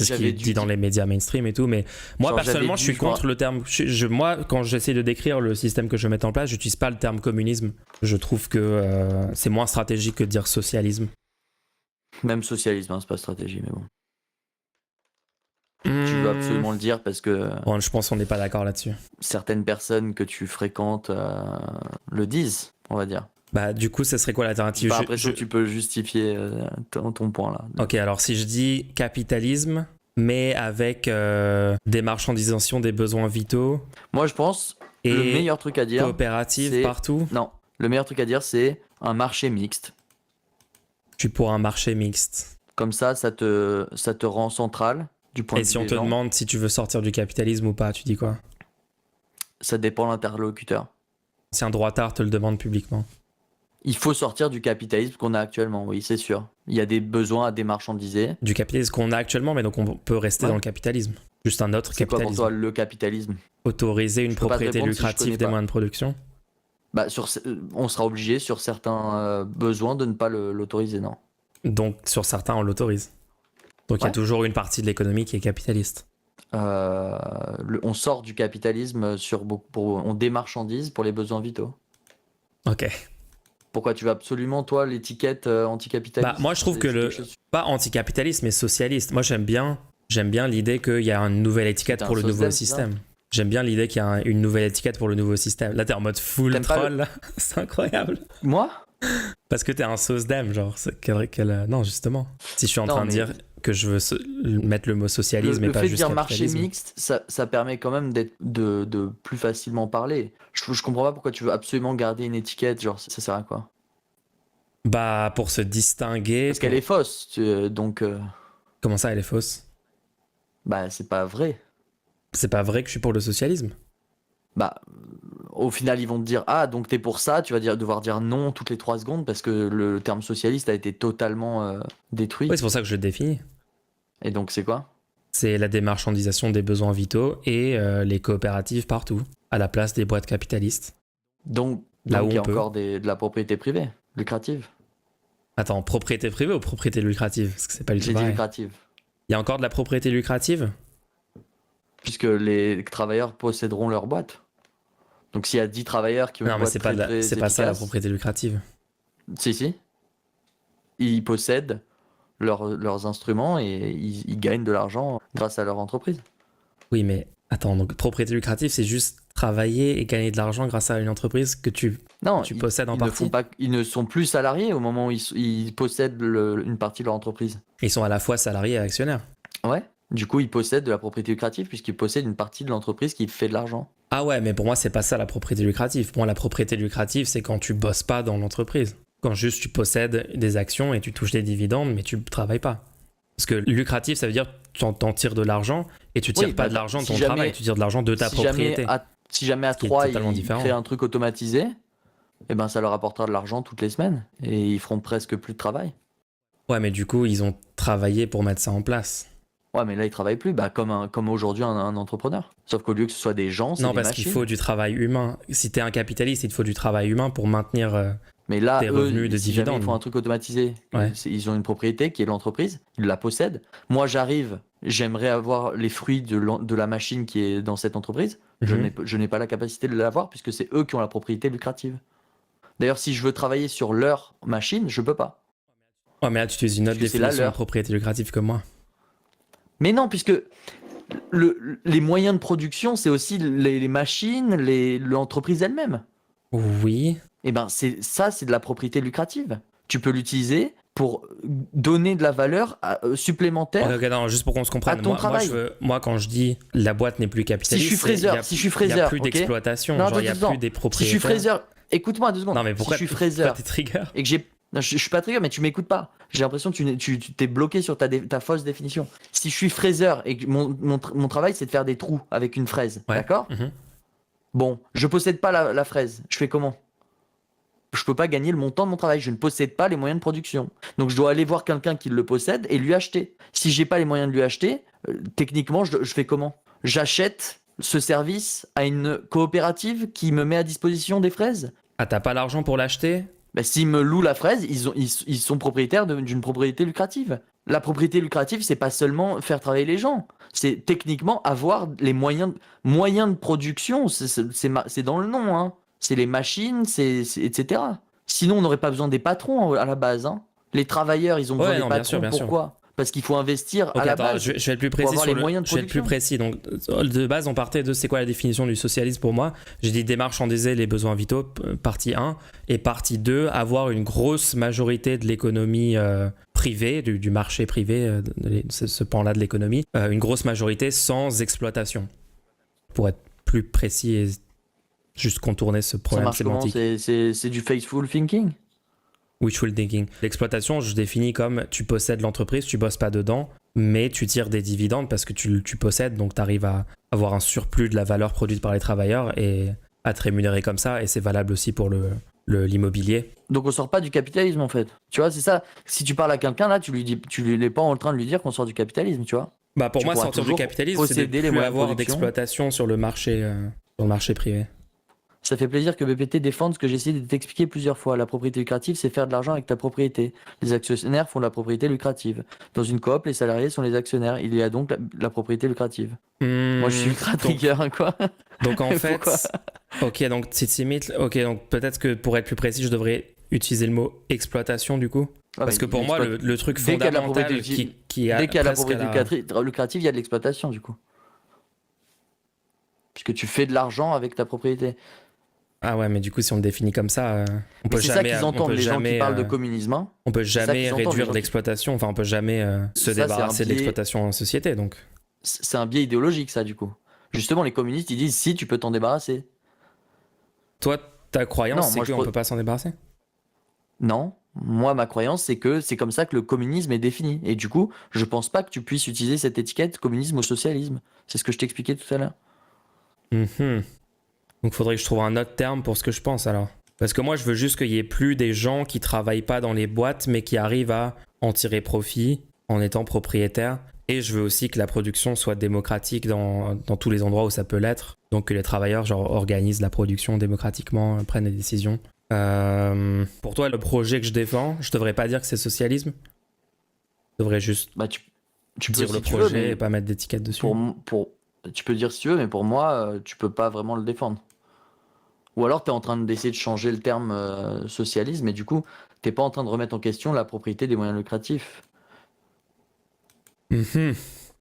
C'est ce qui est dit dans les médias mainstream et tout, mais moi personnellement je suis contre le terme. Moi, quand j'essaie de décrire le système que je mets en place, j'utilise pas le terme communisme. Je trouve que c'est moins stratégique que de dire socialisme. Même socialisme, hein, c'est pas stratégie, mais bon. Tu veux absolument le dire parce que... Bon, je pense qu'on n'est pas d'accord là-dessus. Certaines personnes que tu fréquentes le disent, on va dire. Bah du coup, ça serait quoi l'alternative? Après, tu peux justifier ton point là. Ok, alors si je dis capitalisme, mais avec démarchandisation des besoins vitaux. Moi, je pense et le meilleur truc à dire. Coopérative partout. Non, le meilleur truc à dire, c'est un marché mixte. Je suis pour un marché mixte. Comme ça te rend central du point de vue. Et si on te demande si tu veux sortir du capitalisme ou pas, tu dis quoi? Ça dépend de l'interlocuteur. Si un droitard te le demande publiquement. Il faut sortir du capitalisme qu'on a actuellement, oui, c'est sûr. Il y a des besoins à démarchandiser. Du capitalisme qu'on a actuellement, mais donc on peut rester dans le capitalisme. Juste un autre capitalisme. C'est quoi pour toi le capitalisme? Autoriser une propriété lucrative des moyens de production. Bah, on sera obligé sur certains besoins de ne pas l'autoriser, non? Donc sur certains, on l'autorise. Donc il y a toujours une partie de l'économie qui est capitaliste. On sort du capitalisme on démarchandise pour les besoins vitaux. Ok. Pourquoi tu veux absolument, toi, l'étiquette anticapitaliste? Moi, je trouve que pas anticapitaliste, mais socialiste. Moi, j'aime bien l'idée qu'il y a une nouvelle étiquette pour le nouveau système. J'aime bien l'idée qu'il y a une nouvelle étiquette pour le nouveau système. Là, t'es en mode full troll. C'est incroyable. Moi? Parce que t'es un sauce d'âme, genre. Non, justement. Si je suis en train de dire que je veux mettre le mot socialisme et pas juste capitalisme. Le fait de dire marché mixte, ça permet quand même de plus facilement parler. Je comprends pas pourquoi tu veux absolument garder une étiquette, genre ça sert à quoi? Bah, pour se distinguer. Parce qu'elle est fausse, donc... Comment ça, elle est fausse? Bah, c'est pas vrai. C'est pas vrai que je suis pour le socialisme? Bah, au final, ils vont te dire « Ah, donc t'es pour ça », tu vas devoir dire non toutes les 3 secondes parce que le terme socialiste a été totalement détruit. Oui, c'est pour ça que je le définis. Et donc, c'est quoi? C'est la démarchandisation des besoins vitaux et les coopératives partout, à la place des boîtes capitalistes. Donc là où il y a encore de la propriété privée, lucrative. Attends, propriété privée ou propriété lucrative? Parce que c'est pas du tout pareil. J'ai dit lucrative. Il y a encore de la propriété lucrative? Puisque les travailleurs posséderont leur boîte. Donc s'il y a 10 travailleurs qui ont une boîte c'est pas ça la propriété lucrative. Si. Ils possèdent leurs instruments et ils gagnent de l'argent grâce à leur entreprise. Oui, mais attends, donc propriété lucrative, c'est juste travailler et gagner de l'argent grâce à une entreprise que tu possèdes en partie. Ils ne sont plus salariés au moment où ils possèdent une partie de leur entreprise. Ils sont à la fois salariés et actionnaires. Ouais. Du coup, ils possèdent de la propriété lucrative puisqu'ils possèdent une partie de l'entreprise qui fait de l'argent. Ah ouais, mais pour moi, c'est pas ça la propriété lucrative. Pour moi, la propriété lucrative, c'est quand tu bosses pas dans l'entreprise. Quand juste tu possèdes des actions et tu touches des dividendes, mais tu travailles pas. Parce que lucratif, ça veut dire que tu en tires de l'argent et tu tires pas de l'argent de ton travail, tu tires de l'argent de ta propriété. Si jamais à 3, ils créent un truc automatisé, eh ben ça leur apportera de l'argent toutes les semaines et ils feront presque plus de travail. Ouais, mais du coup, ils ont travaillé pour mettre ça en place. Ouais, mais là, ils travaillent plus, comme aujourd'hui un entrepreneur. Sauf qu'au lieu que ce soit des gens, c'est des machines. Non, parce qu'il faut du travail humain. Si t'es un capitaliste, il te faut du travail humain pour maintenir mais là, tes revenus de dividendes. Ils font un truc automatisé. Ouais. Ils ont une propriété qui est l'entreprise, ils la possèdent. Moi, j'arrive, j'aimerais avoir les fruits de la machine qui est dans cette entreprise. Je n'ai pas la capacité de l'avoir puisque c'est eux qui ont la propriété lucrative. D'ailleurs, si je veux travailler sur leur machine, je peux pas. Ouais, mais là, tu utilises une autre définition de propriété lucrative que moi. Mais non, puisque les moyens de production, c'est aussi les machines, l'entreprise elle-même. Oui. Eh ben, c'est de la propriété lucrative. Tu peux l'utiliser pour donner de la valeur supplémentaire non, juste pour qu'on se comprenne. À ton travail. Moi, quand je dis la boîte n'est plus capitaliste, si je suis fraiseur, il n'y a plus d'exploitation, il n'y a plus des propriétaires. Si je suis fraiseur, écoute-moi 2 secondes. Non, mais pourquoi si je suis fraiseur t'es trigger et que je suis pas trigger, mais tu m'écoutes pas. J'ai l'impression que tu t'es bloqué sur ta fausse définition. Si je suis fraiseur et que mon travail c'est de faire des trous avec une fraise, d'accord? Bon, je possède pas la fraise. Je fais comment? Je peux pas gagner le montant de mon travail. Je ne possède pas les moyens de production. Donc je dois aller voir quelqu'un qui le possède et lui acheter. Si j'ai pas les moyens de lui acheter, techniquement je fais comment? J'achète ce service à une coopérative qui me met à disposition des fraises. Ah, t'as pas l'argent pour l'acheter? S'ils me louent la fraise, ils sont propriétaires d'une propriété lucrative. La propriété lucrative, c'est pas seulement faire travailler les gens. C'est techniquement avoir les moyens de production. C'est dans le nom, hein. C'est les machines, etc. Sinon, on n'aurait pas besoin des patrons à la base, hein. Les travailleurs, ils ont besoin Ouais, des non, bien sûr, patrons. bien sûr. Pourquoi? Parce qu'il faut investir Ok, à la attends, base je vais être plus pour précis avoir les moyens de je vais être plus production. précis. Donc, de base, on partait de c'est quoi la définition du socialisme pour moi. J'ai dit démarchandiser les besoins vitaux, partie 1. Et partie 2, avoir une grosse majorité de l'économie privée, du marché privé, ce pan-là de l'économie, une grosse majorité sans exploitation. Pour être plus précis et juste contourner ce Ça problème marche comment? sémantique. C'est du faithful thinking? Wishful thinking. L'exploitation, je définis comme tu possèdes l'entreprise, tu bosses pas dedans, mais tu tires des dividendes parce que tu possèdes, donc tu arrives à avoir un surplus de la valeur produite par les travailleurs et à te rémunérer comme ça, et c'est valable aussi pour l'immobilier. Donc on sort pas du capitalisme en fait. Tu vois, c'est ça. Si tu parles à quelqu'un là, tu lui es pas en train de lui dire qu'on sort du capitalisme, tu vois. Bah pour Tu moi, pourras sortir du toujours capitalisme, c'est de posséder les plus moyens de avoir production. d'exploitation sur le marché privé. Ça fait plaisir que BPT défende ce que j'ai essayé de t'expliquer plusieurs fois. La propriété lucrative, c'est faire de l'argent avec ta propriété. Les actionnaires font de la propriété lucrative. Dans une coop, les salariés sont les actionnaires. Il y a donc la propriété lucrative. Moi, je suis ultra trigger, hein, quoi. Donc en fait, Pourquoi? ok, donc Titsimit, ok, donc peut-être que pour être plus précis, je devrais utiliser le mot exploitation du coup. Ah, Parce mais que pour moi, le truc dès qu'il y a de la fondamental propriété- qui a Dès qu'il y a la presque propriété lucrative, il y a de l'exploitation, du coup. Puisque tu fais de l'argent avec ta propriété. Ah ouais, mais du coup, si on le définit comme ça, on Mais peut c'est ça jamais, qu'ils on entendent, peut les gens qui jamais, parlent de communisme. Hein. on peut ça jamais qu'ils entendent, les réduire gens qui- l'exploitation. Enfin, on peut jamais se Ça, c'est un débarrasser de biais- l'exploitation en société. Donc, C'est un biais idéologique, ça, du coup. Justement, les communistes, ils disent si tu peux t'en débarrasser. toi, ta croyance, Non, c'est moi, qu'on peut pas s'en débarrasser. Non, moi, ma croyance, c'est que c'est comme ça que le communisme est défini. Et du coup, je pense pas que tu puisses utiliser cette étiquette communisme ou socialisme. C'est ce que je t'expliquais tout à l'heure. Mhm. Donc, faudrait que je trouve un autre terme pour ce que je pense alors. Parce que moi, je veux juste qu'il y ait plus des gens qui travaillent pas dans les boîtes, mais qui arrivent à en tirer profit en étant propriétaires. Et je veux aussi que la production soit démocratique dans tous les endroits où ça peut l'être. Donc que les travailleurs genre, organisent la production démocratiquement, prennent des décisions. Pour toi, le projet que je défends, je devrais pas dire que c'est socialisme. Je devrais juste Bah, tu peux dire si le tu veux, projet mais et pas mettre d'étiquette dessus. tu peux dire si tu veux, mais pour moi, tu peux pas vraiment le défendre. Ou alors, tu es en train d'essayer de changer le terme socialisme, mais du coup, t'es pas en train de remettre en question la propriété des moyens lucratifs. Mhm.